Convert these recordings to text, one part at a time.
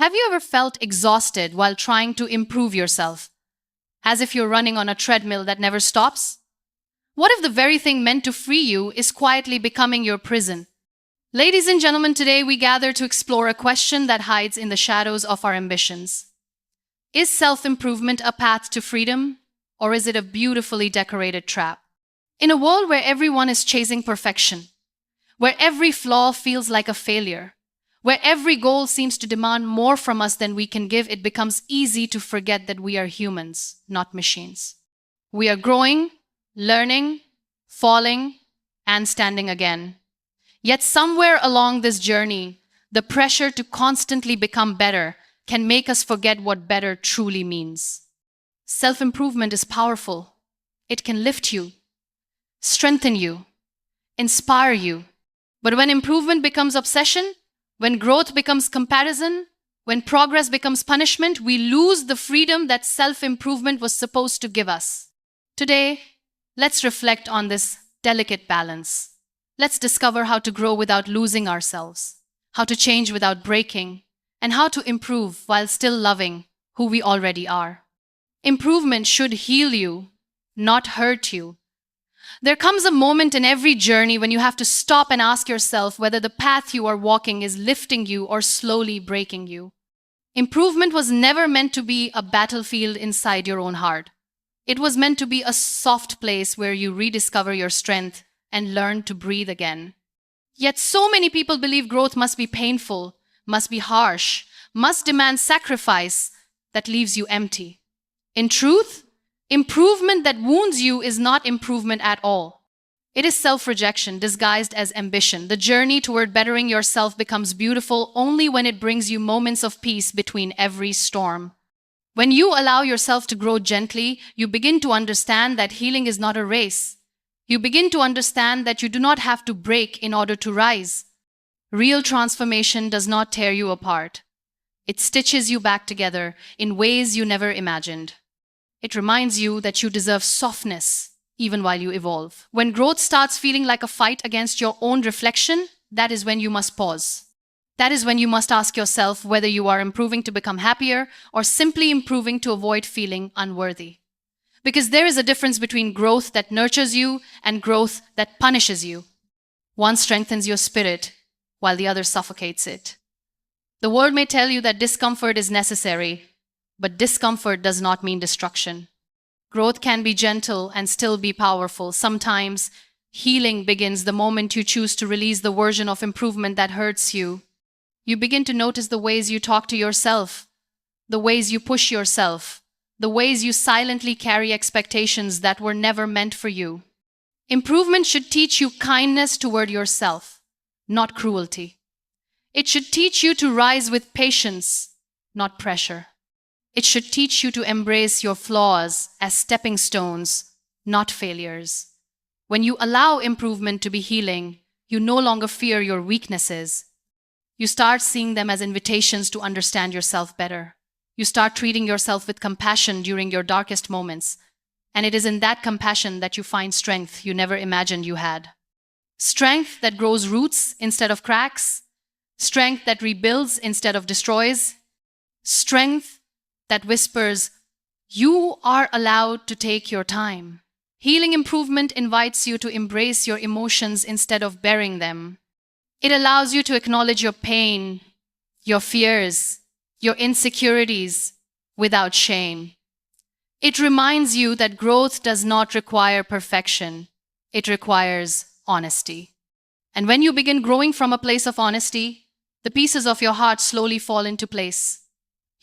Have you ever felt exhausted while trying to improve yourself? As if you're running on a treadmill that never stops? What if the very thing meant to free you is quietly becoming your prison? Ladies and gentlemen, today we gather to explore a question that hides in the shadows of our ambitions. Is self-improvement a path to freedom, or is it a beautifully decorated trap? In a world where everyone is chasing perfection, where every flaw feels like a failure, where every goal seems to demand more from us than we can give, it becomes easy to forget that we are humans, not machines. We are growing, learning, falling, and standing again. Yet somewhere along this journey, the pressure to constantly become better can make us forget what better truly means. Self-improvement is powerful. It can lift you, strengthen you, inspire you. But when improvement becomes obsession, when growth becomes comparison, when progress becomes punishment, we lose the freedom that self-improvement was supposed to give us. Today, let's reflect on this delicate balance. Let's discover how to grow without losing ourselves, how to change without breaking, and how to improve while still loving who we already are. Improvement should heal you, not hurt you. There comes a moment in every journey when you have to stop and ask yourself whether the path you are walking is lifting you or slowly breaking you. Improvement was never meant to be a battlefield inside your own heart. It was meant to be a soft place where you rediscover your strength and learn to breathe again. Yet so many people believe growth must be painful, must be harsh, must demand sacrifice that leaves you empty. In truth, improvement that wounds you is not improvement at all. It is self-rejection disguised as ambition. The journey toward bettering yourself becomes beautiful only when it brings you moments of peace between every storm. When you allow yourself to grow gently, you begin to understand that healing is not a race. You begin to understand that you do not have to break in order to rise. Real transformation does not tear you apart. It stitches you back together in ways you never imagined. It reminds you that you deserve softness even while you evolve. When growth starts feeling like a fight against your own reflection, that is when you must pause. That is when you must ask yourself whether you are improving to become happier or simply improving to avoid feeling unworthy. Because there is a difference between growth that nurtures you and growth that punishes you. One strengthens your spirit while the other suffocates it. The world may tell you that discomfort is necessary, but discomfort does not mean destruction. Growth can be gentle and still be powerful. Sometimes healing begins the moment you choose to release the version of improvement that hurts you. You begin to notice the ways you talk to yourself, the ways you push yourself, the ways you silently carry expectations that were never meant for you. Improvement should teach you kindness toward yourself, not cruelty. It should teach you to rise with patience, not pressure. It should teach you to embrace your flaws as stepping stones, not failures. When you allow improvement to be healing, you no longer fear your weaknesses. You start seeing them as invitations to understand yourself better. You start treating yourself with compassion during your darkest moments. And it is in that compassion that you find strength you never imagined you had. Strength that grows roots instead of cracks. Strength that rebuilds instead of destroys. Strength that whispers, you are allowed to take your time. Healing improvement invites you to embrace your emotions instead of burying them. It allows you to acknowledge your pain, your fears, your insecurities without shame. It reminds you that growth does not require perfection. It requires honesty. And when you begin growing from a place of honesty, the pieces of your heart slowly fall into place.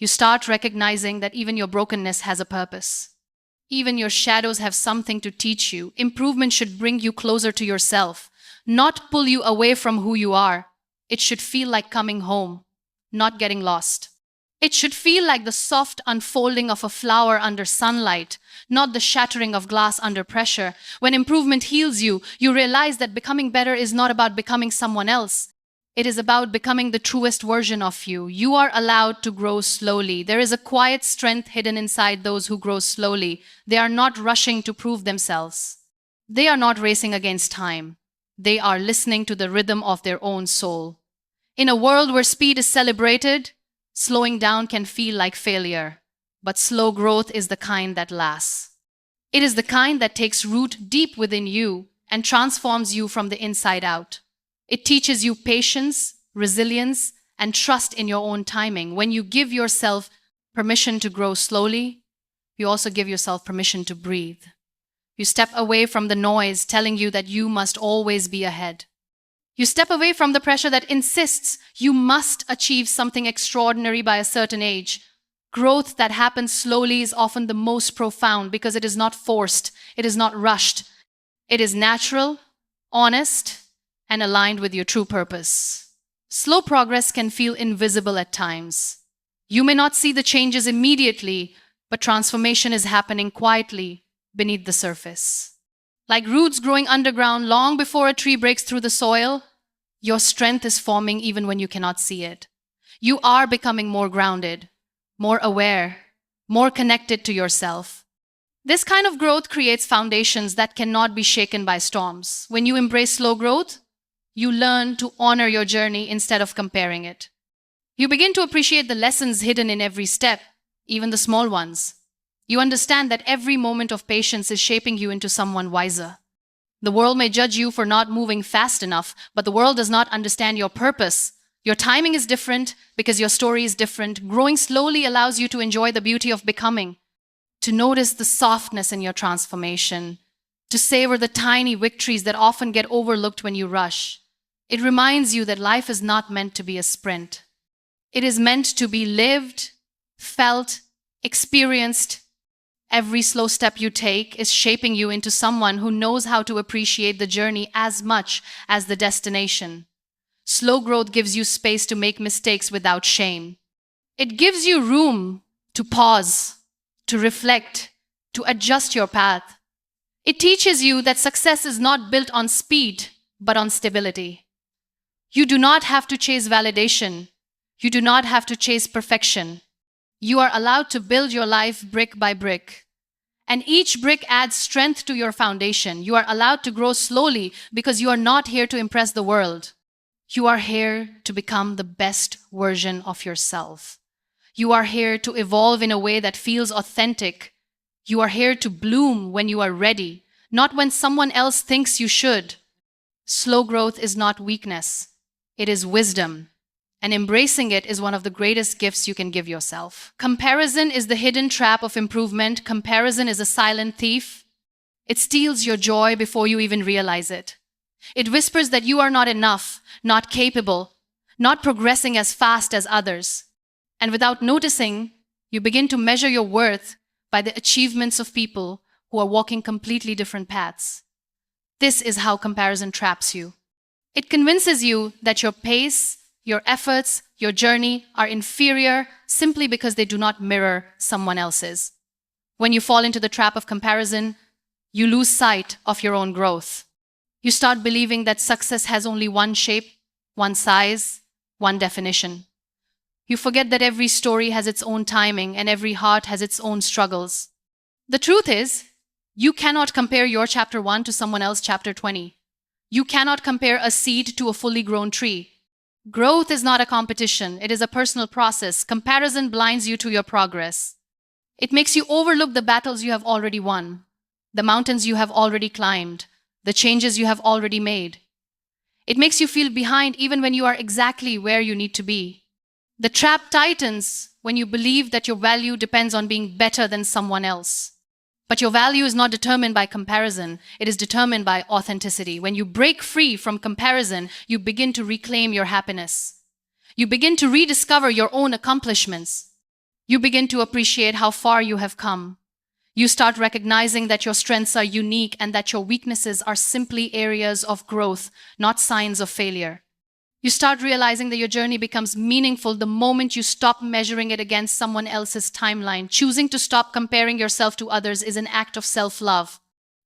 You start recognizing that even your brokenness has a purpose. Even your shadows have something to teach you. Improvement should bring you closer to yourself, not pull you away from who you are. It should feel like coming home, not getting lost. It should feel like the soft unfolding of a flower under sunlight, not the shattering of glass under pressure. When improvement heals you, you realize that becoming better is not about becoming someone else. It is about becoming the truest version of you. You are allowed to grow slowly. There is a quiet strength hidden inside those who grow slowly. They are not rushing to prove themselves. They are not racing against time. They are listening to the rhythm of their own soul. In a world where speed is celebrated, Slowing down can feel like failure, but slow growth is the kind that lasts. It is the kind that takes root deep within you and transforms you from the inside out. It teaches you patience, resilience, and trust in your own timing. When you give yourself permission to grow slowly, you also give yourself permission to breathe. You step away from the noise telling you that you must always be ahead. You step away from the pressure that insists you must achieve something extraordinary by a certain age. Growth that happens slowly is often the most profound because it is not forced, it is not rushed. It is natural, honest, and aligned with your true purpose. Slow progress can feel invisible at times. You may not see the changes immediately, but transformation is happening quietly beneath the surface. Like roots growing underground long before a tree breaks through the soil, your strength is forming even when you cannot see it. You are becoming more grounded, more aware, more connected to yourself. This kind of growth creates foundations that cannot be shaken by storms. When you embrace slow growth, you learn to honor your journey instead of comparing it. You begin to appreciate the lessons hidden in every step, even the small ones. You understand that every moment of patience is shaping you into someone wiser. The world may judge you for not moving fast enough, but the world does not understand your purpose. Your timing is different because your story is different. Growing slowly allows you to enjoy the beauty of becoming, to notice the softness in your transformation, to savor the tiny victories that often get overlooked when you rush. It reminds you that life is not meant to be a sprint. It is meant to be lived, felt, experienced. Every slow step you take is shaping you into someone who knows how to appreciate the journey as much as the destination. Slow growth gives you space to make mistakes without shame. It gives you room to pause, to reflect, to adjust your path. It teaches you that success is not built on speed, but on stability. You do not have to chase validation. You do not have to chase perfection. You are allowed to build your life brick by brick. And each brick adds strength to your foundation. You are allowed to grow slowly because you are not here to impress the world. You are here to become the best version of yourself. You are here to evolve in a way that feels authentic. You are here to bloom when you are ready, not when someone else thinks you should. Slow growth is not weakness. It is wisdom. And embracing it is one of the greatest gifts you can give yourself. Comparison is the hidden trap of improvement. Comparison is a silent thief. It steals your joy before you even realize it. It whispers that you are not enough, not capable, not progressing as fast as others. And without noticing, you begin to measure your worth by the achievements of people who are walking completely different paths. This is how comparison traps you. It convinces you that your pace, your efforts, your journey are inferior simply because they do not mirror someone else's. When you fall into the trap of comparison, you lose sight of your own growth. You start believing that success has only one shape, one size, one definition. You forget that every story has its own timing and every heart has its own struggles. The truth is, you cannot compare your chapter 1 to someone else's chapter 20. You cannot compare a seed to a fully grown tree. Growth is not a competition, it is a personal process. Comparison blinds you to your progress. It makes you overlook the battles you have already won, the mountains you have already climbed, the changes you have already made. It makes you feel behind even when you are exactly where you need to be. The trap tightens when you believe that your value depends on being better than someone else. But your value is not determined by comparison, it is determined by authenticity. When you break free from comparison, you begin to reclaim your happiness. You begin to rediscover your own accomplishments. You begin to appreciate how far you have come. You start recognizing that your strengths are unique and that your weaknesses are simply areas of growth, not signs of failure. You start realizing that your journey becomes meaningful the moment you stop measuring it against someone else's timeline. Choosing to stop comparing yourself to others is an act of self-love.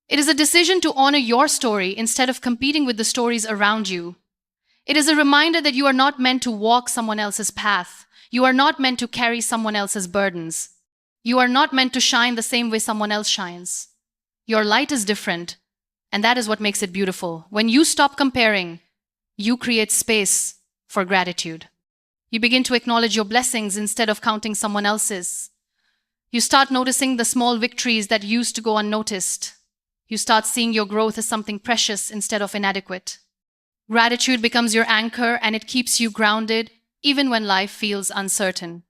It is a decision to honor your story instead of competing with the stories around you. It is a reminder that you are not meant to walk someone else's path. You are not meant to carry someone else's burdens. You are not meant to shine the same way someone else shines. Your light is different, and that is what makes it beautiful. When you stop comparing, you create space for gratitude. You begin to acknowledge your blessings instead of counting someone else's. You start noticing the small victories that used to go unnoticed. You start seeing your growth as something precious instead of inadequate. Gratitude becomes your anchor, and it keeps you grounded even when life feels uncertain.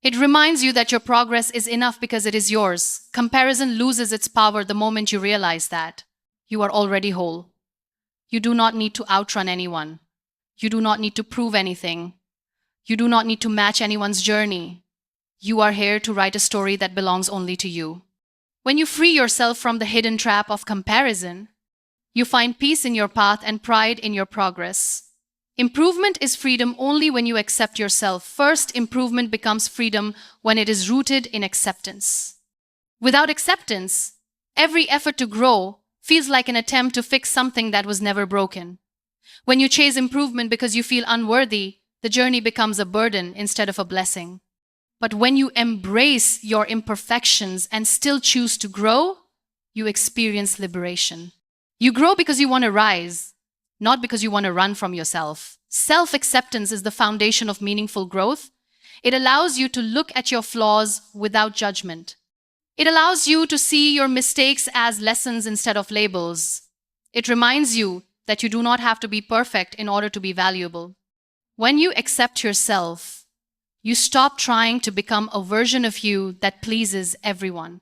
It reminds you that your progress is enough because it is yours. Comparison loses its power the moment you realize that you are already whole. You do not need to outrun anyone. You do not need to prove anything. You do not need to match anyone's journey. You are here to write a story that belongs only to you. When you free yourself from the hidden trap of comparison, you find peace in your path and pride in your progress. Improvement is freedom only when you accept yourself. First, improvement becomes freedom when it is rooted in acceptance. Without acceptance, every effort to grow feels like an attempt to fix something that was never broken. When you chase improvement because you feel unworthy, the journey becomes a burden instead of a blessing. But when you embrace your imperfections and still choose to grow, you experience liberation. You grow because you want to rise, not because you want to run from yourself. Self-acceptance is the foundation of meaningful growth. It allows you to look at your flaws without judgment. It allows you to see your mistakes as lessons instead of labels. It reminds you that you do not have to be perfect in order to be valuable. When you accept yourself, you stop trying to become a version of you that pleases everyone.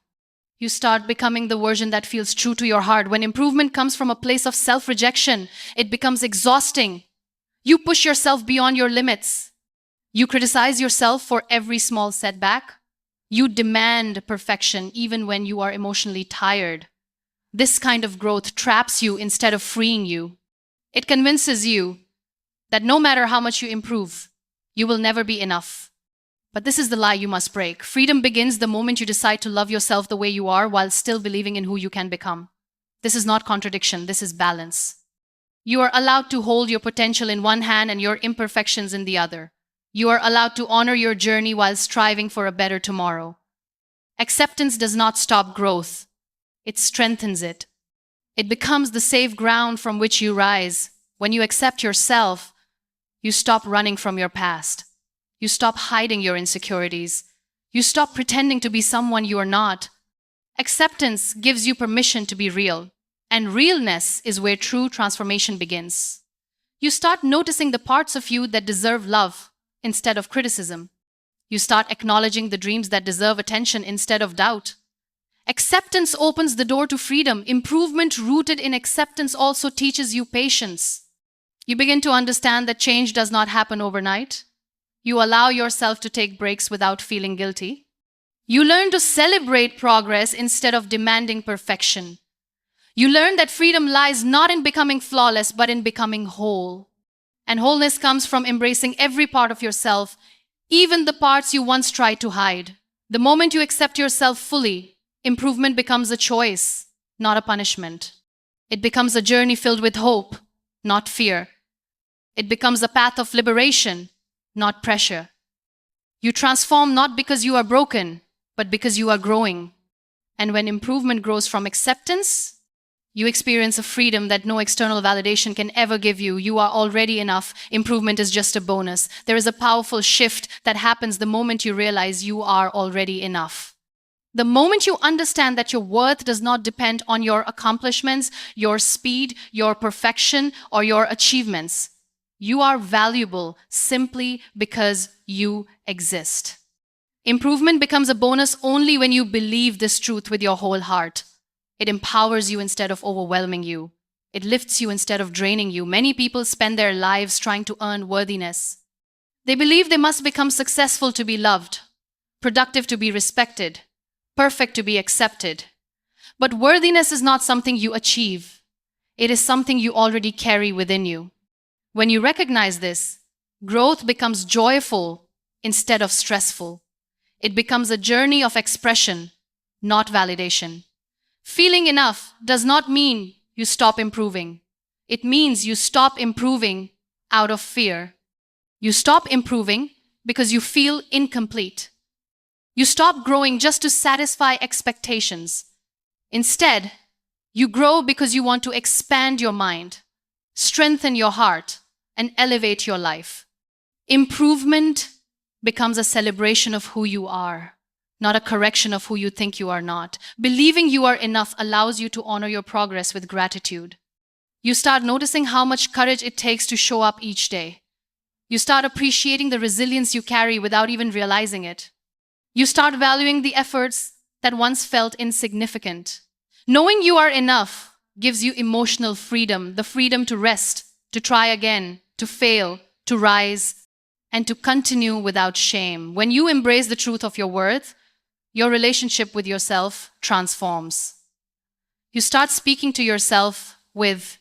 You start becoming the version that feels true to your heart. When improvement comes from a place of self-rejection, it becomes exhausting. You push yourself beyond your limits. You criticize yourself for every small setback. You demand perfection even when you are emotionally tired. This kind of growth traps you instead of freeing you. It convinces you that no matter how much you improve, you will never be enough. But this is the lie you must break. Freedom begins the moment you decide to love yourself the way you are while still believing in who you can become. This is not contradiction, this is balance. You are allowed to hold your potential in one hand and your imperfections in the other. You are allowed to honor your journey while striving for a better tomorrow. Acceptance does not stop growth. It strengthens it. It becomes the safe ground from which you rise. When you accept yourself, you stop running from your past. You stop hiding your insecurities. You stop pretending to be someone you are not. Acceptance gives you permission to be real, and realness is where true transformation begins. You start noticing the parts of you that deserve love instead of criticism. You start acknowledging the dreams that deserve attention instead of doubt. Acceptance opens the door to freedom. Improvement rooted in acceptance also teaches you patience. You begin to understand that change does not happen overnight. You allow yourself to take breaks without feeling guilty. You learn to celebrate progress instead of demanding perfection. You learn that freedom lies not in becoming flawless, but in becoming whole. And wholeness comes from embracing every part of yourself, even the parts you once tried to hide. The moment you accept yourself fully, improvement becomes a choice, not a punishment. It becomes a journey filled with hope, not fear. It becomes a path of liberation, not pressure. You transform not because you are broken, but because you are growing. And when improvement grows from acceptance, you experience a freedom that no external validation can ever give you. You are already enough. Improvement is just a bonus. There is a powerful shift that happens the moment you realize you are already enough. The moment you understand that your worth does not depend on your accomplishments, your speed, your perfection, or your achievements. You are valuable simply because you exist. Improvement becomes a bonus only when you believe this truth with your whole heart. It empowers you instead of overwhelming you. It lifts you instead of draining you. Many people spend their lives trying to earn worthiness. They believe they must become successful to be loved, productive to be respected, perfect to be accepted. But worthiness is not something you achieve. It is something you already carry within you. When you recognize this, growth becomes joyful instead of stressful. It becomes a journey of expression, not validation. Feeling enough does not mean you stop improving. It means you stop improving out of fear. You stop improving because you feel incomplete. You stop growing just to satisfy expectations. Instead, you grow because you want to expand your mind, strengthen your heart, and elevate your life. Improvement becomes a celebration of who you are, not a correction of who you think you are not. Believing you are enough allows you to honor your progress with gratitude. You start noticing how much courage it takes to show up each day. You start appreciating the resilience you carry without even realizing it. You start valuing the efforts that once felt insignificant. Knowing you are enough gives you emotional freedom, the freedom to rest, to try again, to fail, to rise, and to continue without shame. When you embrace the truth of your worth, your relationship with yourself transforms. You start speaking to yourself with